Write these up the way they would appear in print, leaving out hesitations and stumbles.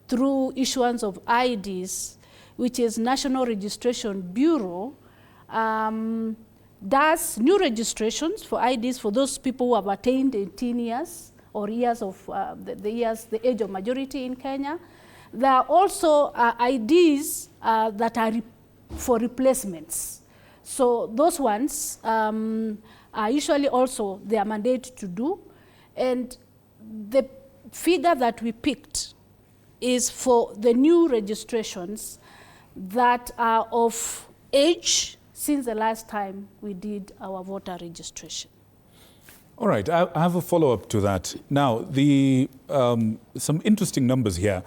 through issuance of IDs, which is National Registration Bureau, does new registrations for IDs for those people who have attained 18 years or years of the age of majority in Kenya. There are also IDs that are for replacements. So those ones are usually also their mandate to do. And the figure that we picked is for the new registrations that are of age since the last time we did our voter registration. All right, I have a follow-up to that. Now, some interesting numbers here.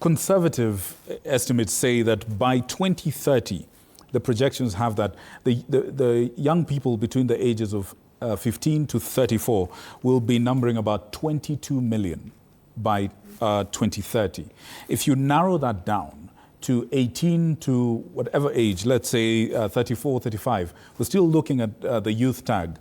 Conservative estimates say that by 2030, the projections have that the young people between the ages of 15 to 34 will be numbering about 22 million by 2030. If you narrow that down to 18 to whatever age, let's say 34, 35, we're still looking at the youth tag.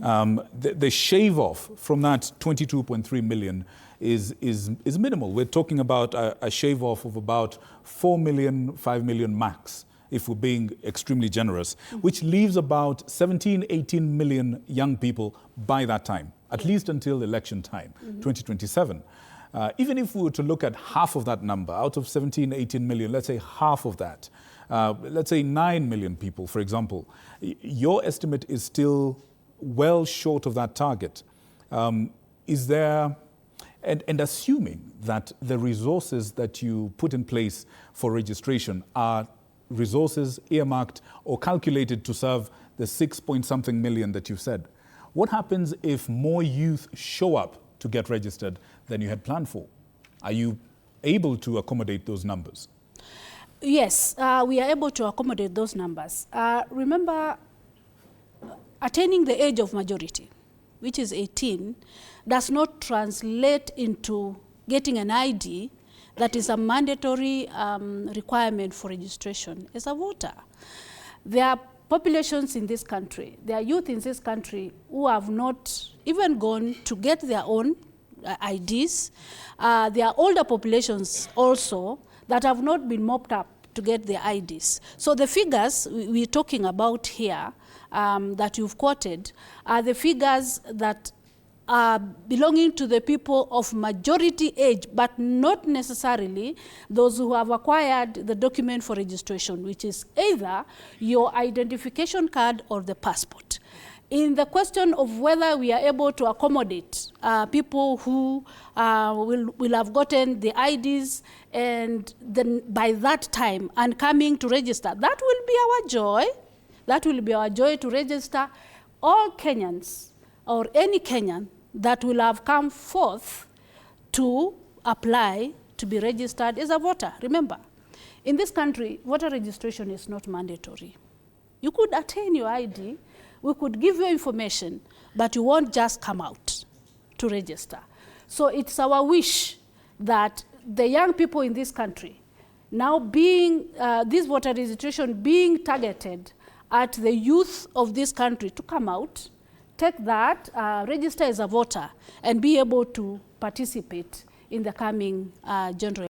The shave off from that 22.3 million is minimal. We're talking about a shave off of about 4 million, 5 million max, if we're being extremely generous, which leaves about 17, 18 million young people by that time, at least until election time, 2027. Even if we were to look at half of that number, out of 17, 18 million, let's say half of that, let's say 9 million people, for example, your estimate is still well short of that target. Is there, and assuming that the resources that you put in place for registration are resources earmarked or calculated to serve the 6-point-something million that you said, what happens if more youth show up to get registered than you had planned for? Are you able to accommodate those numbers? Yes, we are able to accommodate those numbers. Remember, attaining the age of majority, which is 18, does not translate into getting an ID that is a mandatory requirement for registration as a voter. There are populations in this country, there are youth in this country who have not even gone to get their own IDs. There are older populations also that have not been mopped up to get their IDs. So the figures we're talking about here that you've quoted are the figures that are belonging to the people of majority age, but not necessarily those who have acquired the document for registration, which is either your identification card or the passport. In the question of whether we are able to accommodate people who will have gotten the IDs and then by that time and coming to register, that will be our joy. That will be our joy to register all Kenyans or any Kenyan that will have come forth to apply to be registered as a voter. Remember, in this country, voter registration is not mandatory. You could attain your ID, we could give you information, but you won't just come out to register. So it's our wish that the young people in this country, now being, this voter registration being targeted at the youth of this country to come out, take that, register as a voter, and be able to participate in the coming general